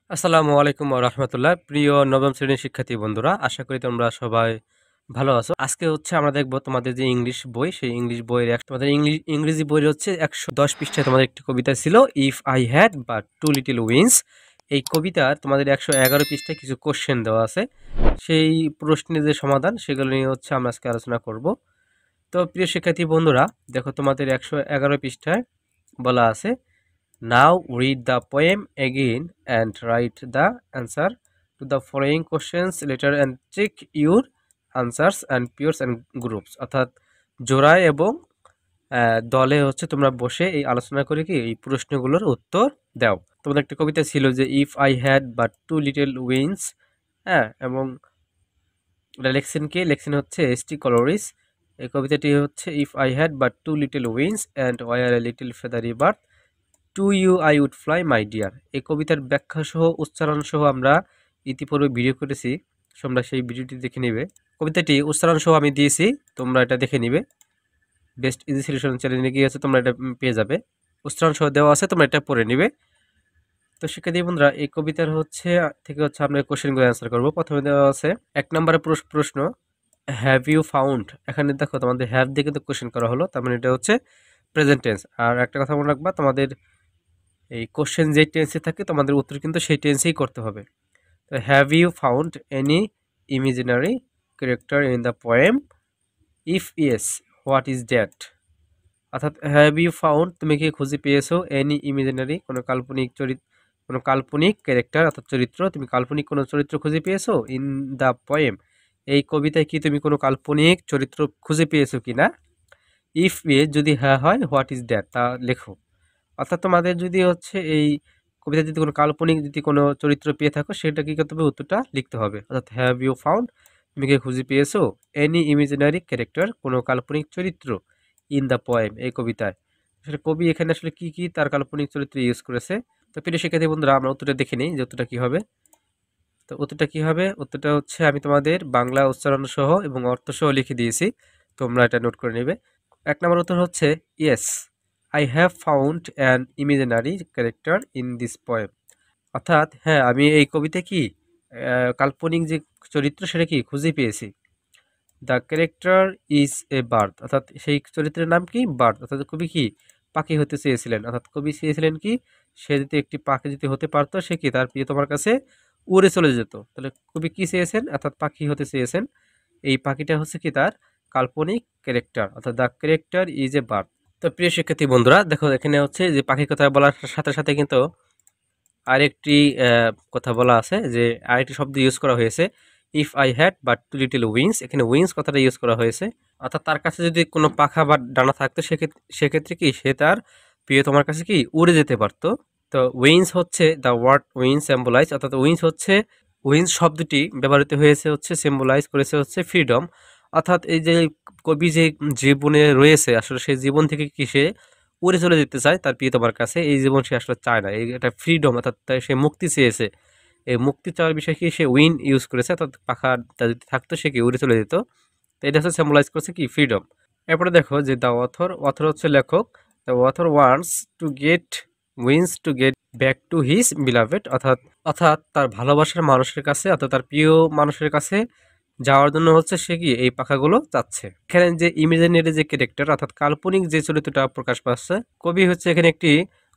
আসসালামু আলাইকুম ওয়া রাহমাতুল্লাহ। প্রিয় নবম শ্রেণীর শিক্ষার্থী বন্ধুরা, আশা করি তোমরা সবাই ভালো আছো। আজকে হচ্ছে আমরা দেখব তোমাদের যে ইংলিশ বই, সেই ইংলিশ বইয়ের তোমাদের ইংরেজি বইয়ের হচ্ছে ১১০ পৃষ্ঠায় তোমাদের একটি কবিতা ছিল, if I had but two little wings. এই কবিতার তোমাদের ১১১ পৃষ্ঠায় কিছু কোশ্চেন দেওয়া আছে। সেই প্রশ্নের যে সমাধান সেগুলো নিয়ে হচ্ছে আমরা আজকে আলোচনা করব। তো প্রিয় শিক্ষার্থী বন্ধুরা, দেখো তোমাদের ১১১ পৃষ্ঠায় বলা আছে, now read the poem again and write the answer to the following questions later and check your answers and pairs and groups। অর্থাৎ জোড়ায় এবং দলে হচ্ছে তোমরা বসে এই আলোচনা করে কি এই প্রশ্নগুলোর উত্তর দাও। তোমাদের একটা কবিতা ছিল যে if I had but two little wings, হ্যাঁ, এবং লেখছেন হচ্ছে এস.টি. কলোরিস। এই কবিতাটি হচ্ছে if I had but two little wings and were a little feathery bird to you I would fly my dear. এই কবিতার ব্যাখ্যা সহ উচ্চারণ সহ আমরা ইতিপূর্বে ভিডিও করেছি, তোমরা সেই ভিডিওটি দেখে নিবে। কবিতাটি উচ্চারণ সহ আমি দিয়েছি, তোমরা এটা দেখে নিবে। বেস্ট ইজি সলিউশন চ্যানেলে গিয়ে আছে, তোমরা এটা পেয়ে যাবে। উচ্চারণ সহ দেওয়া আছে, তোমরা এটা পড়ে নিবে। তো শিক্ষার্থী বন্ধুরা, এই কবিতার থেকে আমরা কোশ্চেনগুলো অ্যান্সার করবো। প্রথমে দেওয়া আছে ১ নম্বরের প্রশ্ন, হ্যাভ ইউ ফাউন্ড। এখানে দেখো তোমাদের হ্যাভ দিয়ে কিন্তু কোশ্চেন করা হলো, তার মানে এটা হচ্ছে প্রেজেন্ট টেন্স। আর একটা কথা মনে রাখবা, তোমাদের এই কোশ্চেন যে টেন্সে থাকে তোমাদের উত্তর কিন্তু সেই টেন্সেই করতে হবে। তো have you found any imaginary character in the poem, if yes what is that. অর্থাৎ হ্যাভ ইউ ফাউন্ড, তুমি কি খুঁজে পেয়েছো, এনি ইমাজিনারি কোনো কাল্পনিক ক্যারেক্টার অর্থাৎ চরিত্র, তুমি কাল্পনিক কোনো চরিত্র খুঁজে পেয়েছো ইন দ্য পোয়েম, এই কবিতায় কি তুমি কোনো কাল্পনিক চরিত্র খুঁজে পেয়েছো কিনা। ইফ ইয়েস, যদি হ্যাঁ হয়, হোয়াট ইজ দ্যাট, তা লেখো। অর্থাৎ তোমাদের যদি হচ্ছে এই কবিতা যদি কোনো কাল্পনিক যদি কোনো চরিত্র পেয়ে থাকো, সেটা কি করতে হবে, উত্তরটা লিখতে হবে। অর্থাৎ হ্যাভ ইউ ফাউন্ড, তুমি কি খুঁজে পেয়েছো এনি ইমাজিনারি ক্যারেক্টার, কোনো কাল্পনিক চরিত্র ইন দ্য পোয়েম, এই কবিতায়। আসলে কবি এখানে আসলে কি কি তার কাল্পনিক চরিত্র ইউজ করেছে। তো প্রিয় শিক্ষার্থী বন্ধুরা, আমরা উত্তরটা দেখে নিই যে উত্তরটা কি হবে। তো উত্তরটা কি হবে, উত্তরটা হচ্ছে আমি তোমাদের বাংলা উচ্চারণ সহ এবং অর্থ সহ লিখে দিয়েছি, তোমরা এটা নোট করে নেবে। ১ নম্বর উত্তর হচ্ছে yes, I have found an imaginary character in this poem. অর্থাৎ হ্যাঁ, আমি এই কবিতায় কি কাল্পনিক যে চরিত্র সেটা কি খুঁজে পেয়েছি। The character is a bird, অর্থাৎ সেই চরিত্রের নাম কি, বার্ড। অর্থাৎ কবি কি পাখি হতে চেয়েছিলেন, অর্থাৎ কবি চেয়েছিলেন কি সে যদি একটি পাখি যদি হতে পারতো, সে কি তার প্রিয়তমার কাছে উড়ে চলে যেত। তাহলে কবি কি চেয়েছেন, অর্থাৎ পাখি হতে চেয়েছেন। এই পাখিটা হচ্ছে কি তার কাল্পনিক ক্যারেক্টার, অর্থাৎ the character is a bird. তো প্রিয় শিক্ষার্থী বন্ধুরা, দেখো এখানে হচ্ছে যে পাখির কথা বলার সাথে সাথে কিন্তু আরেকটি কথা বলা আছে, যে আরেকটি শব্দ ইউজ করা হয়েছে, if I had but two little wings. এখানে উইংস কথাটা ইউজ করা হয়েছে, অর্থাৎ তার কাছে যদি কোনো পাখা বা ডানা থাকতো, সেক্ষেত্রে কি সে তার প্রিয়তমার কাছে কি উড়ে যেতে পারতো। তো উইংস হচ্ছে দ্য ওয়ার্ড উইংস সিম্বলাইজ, অর্থাৎ উইংস শব্দটি ব্যবহৃত হয়েছে হচ্ছে সিম্বলাইজ করেছে হচ্ছে ফ্রিডম। অর্থাৎ এই যে কবি যে জীবনে রয়েছে, আসলে সেই জীবন থেকে কি সে উড়ে চলে যেতে চায় তার প্রিয়তমার কাছে, এই জীবন সে আসলে চায় না, এটা ফ্রিডম, অর্থাৎ সে মুক্তি চেয়েছে। এই মুক্তি চাওয়ার বিষয় কি সে উইন ইউজ করেছে, অর্থাৎ পাখা যদি থাকতো সে কি উড়ে চলে যেত। তো এটা হচ্ছে সিম্বলাইজ করছে কি ফ্রিডম। এরপরে দেখো যে দ্য অথর হচ্ছে লেখক, the author wants to get wings to get back to his beloved, অর্থাৎ তার ভালোবাসার মানুষের কাছে, অর্থাৎ তার প্রিয় মানুষের কাছে যাওয়ার জন্য হচ্ছে সে কি এই পাখাগুলো চাচ্ছে। এখানে যে ইমেজিনারি যে ক্যারেক্টার, অর্থাৎ কাল্পনিক যে চরিত্রটা প্রকাশ পাচ্ছে, কবি হচ্ছে এখানে একটি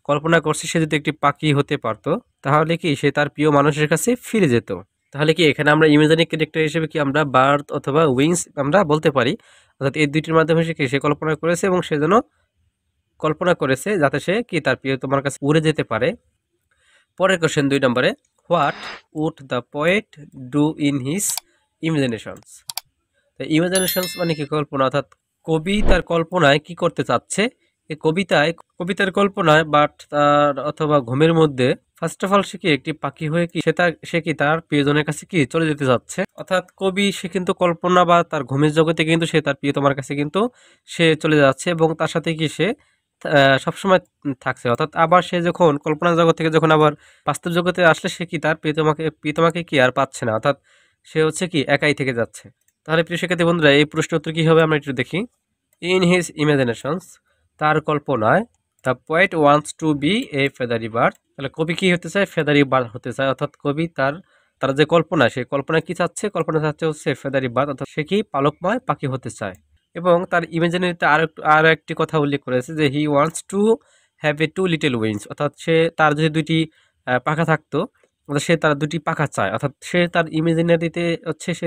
কল্পনা করছে সে যদি একটি পাখি হতে পারতো, তাহলে কি সে তার প্রিয় মানুষের কাছে ফিরে যেত। তাহলে কি এখানে আমরা ইমেজিনারি ক্যারেক্টার হিসেবে কি আমরা বার্ড অথবা উইংস আমরা বলতে পারি। অর্থাৎ এই দুইটির মাধ্যমে সে কল্পনা করেছে, এবং সে যেন কল্পনা করেছে যাতে সে কি তার প্রিয় তোমার কাছে উড়ে যেতে পারে। পরের কোশ্চেন ২ নম্বরে, what would the poet do in his imaginations. তো ইমাজিনেশনস মানে কি কল্পনা, অর্থাৎ কবি তার কল্পনায় কি করতে চাচ্ছে। এই কবিতার কল্পনায় বা তার অথবা ঘুমের মধ্যে ফার্স্ট অফ অল সে কি একটি পাখি হয়ে কি সে কি তার প্রিয়জনের কাছে কি চলে যেতে যাচ্ছে। অর্থাৎ কবি সে কিন্তু কল্পনা বা তার ঘুমের জগতে কিন্তু সে তার প্রিয়তমার কাছে কিন্তু সে চলে যাচ্ছে, এবং তার সাথে কি সে সবসময় থাকছে। অর্থাৎ আবার সে যখন কল্পনা জগৎ থেকে যখন আবার বাস্তব জগতে আসলে সে কি তার প্রিয়তমাকে কি আর পাচ্ছে না, অর্থাৎ সে হচ্ছে কি একাই থেকে যাচ্ছে। তাহলে প্রিয় শিক্ষার্থী বন্ধুরা, এই প্রশ্নের উত্তর কি হবে আমরা একটু দেখি। ইন হিজ ইমাজিনেশনস, তার কল্পনায়, the poet wants to be a feathery bird, তাহলে কবি কি হতে চায়? ফেদারি বার্ড হতে চায়, অর্থাৎ কবি তার যে কল্পনা, সেই কল্পনা কি চাচ্ছে? কল্পনা চাচ্ছে হচ্ছে ফেদারি বার্ড, অর্থাৎ সে কি পালকময় পাখি হতে চায়। এবং তার ইমাজিনারিতে আরো একটি কথা উল্লেখ করেছে যে he wants to have a two little wings, অর্থাৎ তার যদি দুইটি পাখা থাকতো, অর্থাৎ সে তার দুটি পাখা চায়, অর্থাৎ সে তার ইমাজিনারিতে হচ্ছে সে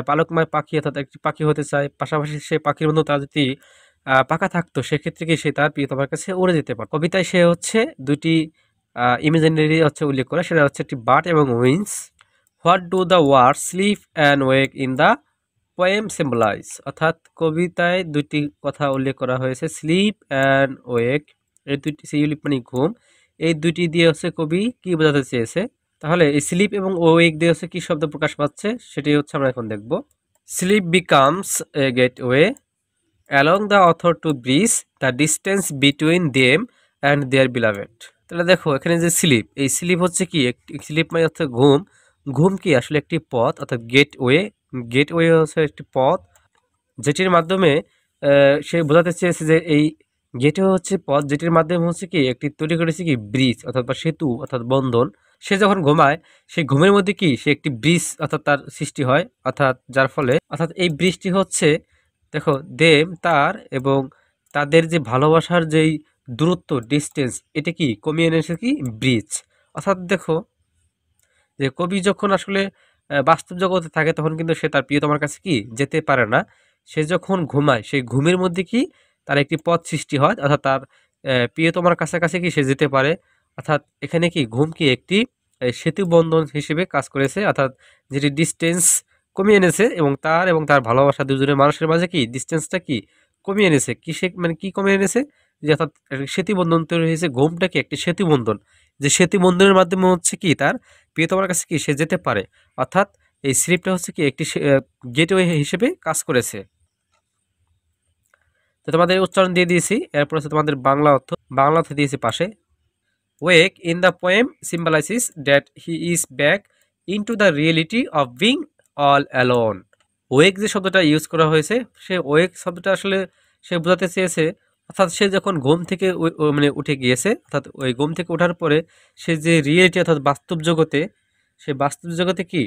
পালকময় পাখি অর্থাৎ একটি পাখি হতে চায়। পাশাপাশি সে পাখির মধ্যে তার যদি পাখা থাকতো, সেক্ষেত্রে কি সে তার প্রিয়তমার কাছে উড়ে যেতে পারত। কবিতায় সে হচ্ছে দুইটি ইমাজিনারি হচ্ছে উল্লেখ করে, সেটা হচ্ছে একটি বার্ড এবং wings. What do the word sleep and wake in the poem symbolize, অর্থাৎ কবিতায় দুইটি কথা উল্লেখ করা হয়েছে, স্লিপ অ্যান্ড ওয়েক, এই দুইটি, স্লিপ মানে ঘুম, এই দুইটি দিয়ে হচ্ছে কবি কি বোঝাতে চেয়েছে। তাহলে এই স্লিপ এবং ওয়েক দিয়ে হচ্ছে কি শব্দ প্রকাশ পাচ্ছে, সেটি হচ্ছে আমরা এখন দেখব। Sleep becomes a gateway along the author to bridge the distance between them and their beloved. তাহলে দেখো এখানে যে স্লিপ, এই স্লিপ হচ্ছে কি একটি, স্লিপ মানে হচ্ছে ঘুম, ঘুম কি আসলে একটি পথ, অর্থাৎ গেটওয়ে, গেটওয়ে হচ্ছে একটি পথ যেটির মাধ্যমে সে বোঝাতে চেয়েছে যে এই গেটওয়ে হচ্ছে পথ যেটির মাধ্যমে হচ্ছে কি একটি তৈরি করেছে কি ব্রিজ অর্থাৎ বা সেতু অর্থাৎ বন্ধন। সে যখন ঘুমায় সেই ঘুমের মধ্যে কি সে একটি ব্রিজ অর্থাৎ তার সৃষ্টি হয়, অর্থাৎ যার ফলে অর্থাৎ এই ব্রিজটি হচ্ছে দেখো দেম তার এবং তাদের যে ভালোবাসার যেই দূরত্ব ডিস্টেন্স, এটা কি কমিয়ে এনেছে কি ব্রিজ। অর্থাৎ দেখো যে কবি যখন আসলে বাস্তব জগতে থাকে তখন কিন্তু সে তার প্রিয়তমার কাছে কি যেতে পারে না। সে যখন ঘুমায় সেই ঘুমের মধ্যে কি তার একটি পথ সৃষ্টি হয়, অর্থাৎ তার প্রিয়তমার কাছাকাছি কি সে যেতে পারে। অর্থাৎ এখানে কি ঘুম কি একটি সেতু বন্ধন হিসেবে কাজ করেছে, অর্থাৎ যেটি ডিস্টেন্স কমিয়ে এনেছে এবং তার ভালোবাসা দুজনের মানুষের মাঝে কি ডিস্টেন্সটা কি কমিয়ে এনেছে। কি সে মানে কি কমিয়ে এনেছে, যে অর্থাৎ সেতু বন্ধন তৈরি হয়েছে, ঘুমটা কি একটি সেতু বন্ধন, যে সেতু বন্ধনের মাধ্যমে হচ্ছে কি তার প্রিয়তমার কাছে কি সে যেতে পারে। অর্থাৎ এই স্লিপটা হচ্ছে কি একটি গেটওয়ে হিসেবে কাজ করেছে। তো তোমাদের উচ্চারণ দিয়ে দিয়েছি, এরপর হচ্ছে তোমাদের বাংলা অর্থ, বাংলা অর্থ দিয়েছি পাশে। Wake in the poem symbolises that he is back into the reality of being all alone. Wake যে শব্দটা ইউজ করা হয়েছে, সে ওয়েক শব্দটা আসলে সে বোঝাতে চেয়েছে অর্থাৎ সে যখন ঘুম থেকে মানে উঠে গিয়েছে, অর্থাৎ ওই ঘুম থেকে ওঠার পরে সে যে রিয়েলিটি অর্থাৎ বাস্তব জগতে, সে বাস্তব জগতে কি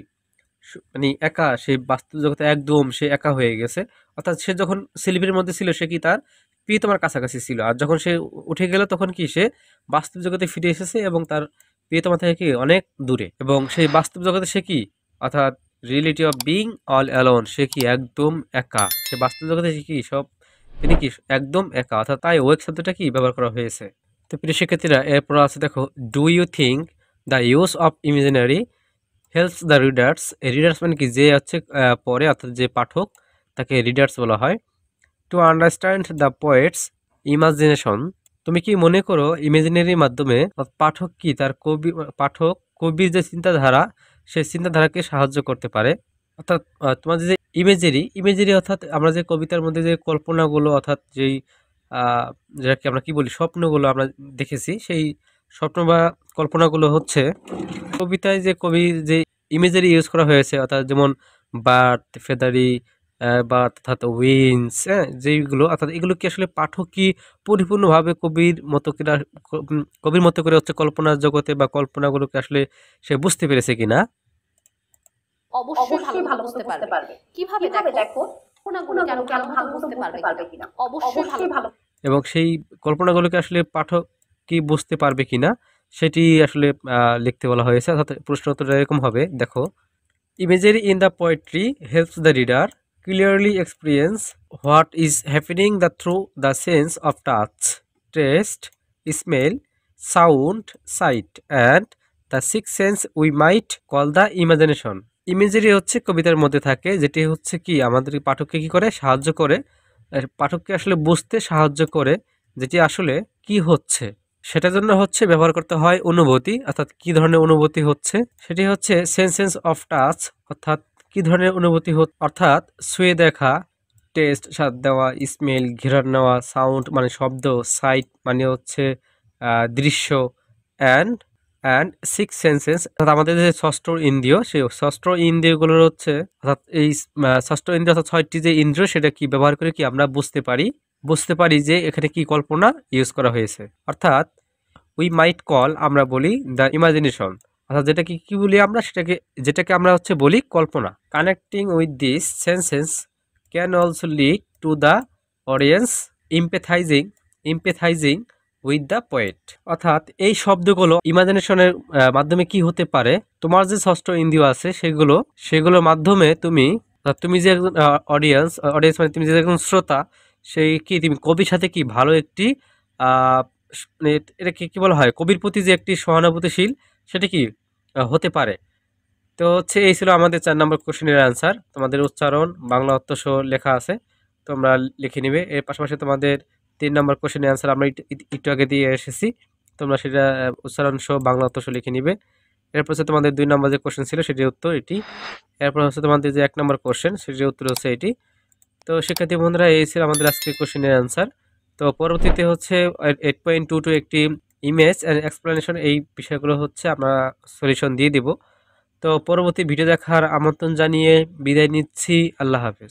মানে একা, সেই বাস্তব জগতে একদম সে একা হয়ে গেছে। অর্থাৎ সে যখন স্লিপের মধ্যে ছিল সে কি তার প্রিয়তমার কাছাকাছি ছিল, আর যখন সে উঠে গেল তখন কি সে বাস্তব জগতে ফিরে এসেছে এবং তার প্রিয়তমা থেকে কি অনেক দূরে, এবং সেই বাস্তব জগতে সে কি অর্থাৎ reality of being all alone, সে কি একদম একা, সে বাস্তব জগতে সে কি সব তিনি কি একদম একা, অর্থাৎ তাই ওয়েক শব্দটা কি ব্যবহার করা হয়েছে। তো প্রিয় শিক্ষার্থীরা, এরপর আছে দেখো, do you think the use of imaginary helps the readers. Readers মানে কি যে হচ্ছে পড়ে, অর্থাৎ যে পাঠক তাকে রিডার্স বলা হয়। To understand the poet's imagination, তুমি কি মনে করো ইমাজিনারির মাধ্যমে পাঠক কি তার পাঠক কবির যে চিন্তাধারা সেই চিন্তাধারাকে সাহায্য করতে পারে। অর্থাৎ তোমাদের যে ইমেজেরি অর্থাৎ আমরা যে কবিতার মধ্যে যে কল্পনাগুলো অর্থাৎ যেই যেটাকে আমরা কি বলি স্বপ্নগুলো আমরা দেখেছি, সেই স্বপ্ন বা কল্পনাগুলো হচ্ছে কবিতায় যে কবির যে ইমেজেরি ইউজ করা হয়েছে, অর্থাৎ যেমন বার্ড, ফেদারি বা অর্থাৎ উইংস, হ্যাঁ, যেইগুলো অর্থাৎ এগুলো কি আসলে পাঠক কি পরিপূর্ণভাবে কবির মতো করে হচ্ছে কল্পনার জগতে বা কল্পনাগুলোকে আসলে সে বুঝতে পেরেছে কিনা। অবশ্যই ভালো বুঝতে পারবে। কিভাবে দেখো কল্পনাগুলো কেন ভালো বুঝতে পারবে কিনা, অবশ্যই ভালো। এবং সেই কল্পনাগুলোকে আসলে পাঠক কি বুঝতে পারবে কিনা সেটি আসলে লিখতে বলা হয়েছে। অর্থাৎ প্রশ্ন উত্তরটা এরকম হবে, দেখো, imagery in the poetry helps the reader clearly experience what is happening the through the sense of touch, taste, smell, sound, sight and the six sense we might call the imagination. Imagery হচ্ছে কবিতার মধ্যে থাকে, যেটি হচ্ছে কি আমাদের পাঠককে কি করে সাহায্য করে, পাঠককে আসলে বুঝতে সাহায্য করে যেটি আসলে কি হচ্ছে, সেটার জন্য হচ্ছে ব্যবহার করতে হয় অনুভূতি। অর্থাৎ কি ধরনের অনুভূতি হচ্ছে, সেটি হচ্ছে সেন্স অফ টাচ, অর্থাৎ কি ধরনের অনুভূতি অর্থাৎ ছুঁয়ে দেখা, টেস্ট স্বাদ দেওয়া, স্মেল ঘ্রাণ নেওয়া, সাউন্ড মানে শব্দ, সাইট মানে হচ্ছে দৃশ্য, অ্যান্ড অ্যান্ড সিক্স সেন্সেস অর্থাৎ আমাদের যে ষষ্ঠ ইন্দ্রিয়, সেই ষষ্ঠ ইন্দ্রিয়গুলোর হচ্ছে অর্থাৎ এই ষষ্ঠ ইন্দ্রিয় অর্থাৎ 6টি যে ইন্দ্রিয় সেটা কি ব্যবহার করে কি আমরা বুঝতে পারি যে এখানে কি কল্পনা ইউজ করা হয়েছে। অর্থাৎ উই মাইট কল আমরা বলি দ্য ইমাজিনেশন, অর্থাৎ যেটাকে কি বলি আমরা যেটাকে আমরা হচ্ছে বলি কল্পনা। Connecting with this senses can also lead to the audience empathising with the poet. অর্থাৎ এই শব্দগুলো ইমাজিনেশনের মাধ্যমে কি হতে পারে, তোমার যে ষষ্ঠ ইন্দ্রিয় আছে সেগুলোর মাধ্যমে তুমি যে একজন অডিয়েন্স মানে তুমি যে একজন শ্রোতা, তুমি কবির সাথে কি ভালো একটি আহ, মানে এটা কি বলা হয়, কবির প্রতি যে একটি সহানুভূতিশীল সেটা কি হতে পারে। তো হচ্ছে এই ছিল আমাদের 4 নম্বর কোশ্চেনের অ্যান্সার। তোমাদের উচ্চারণ বাংলা অর্থ সহ লেখা আছে, তোমরা লিখে নিবে। এর পাশাপাশি তোমাদের 3 নম্বর কোশ্চেনের অ্যান্সার আমরা একটু আগে দিয়ে এসেছি, তোমরা সেটা উচ্চারণ সহ বাংলা অর্থ সহ লিখে নিবে। এরপর হচ্ছে তোমাদের 2 নম্বর যে কোশ্চেন ছিল সেটির উত্তর এটি। এরপর হচ্ছে তোমাদের যে 1 নম্বর কোশ্চেন সেটির উত্তর হচ্ছে এটি। তো শিক্ষার্থী বন্ধুরা, এই ছিল আমাদের আজকের কোশ্চেনের অ্যান্সার। তো পরবর্তীতে হচ্ছে 8.22 একটি ইমেজ অ্যান্ড এক্সপ্লেনেশন, এই বিষয়গুলো হচ্ছে আমরা সলিউশন দিয়ে দিব। তো পরবর্তী ভিডিও দেখার আমন্ত্রণ জানিয়ে বিদায় নিচ্ছি। আল্লাহ হাফেজ।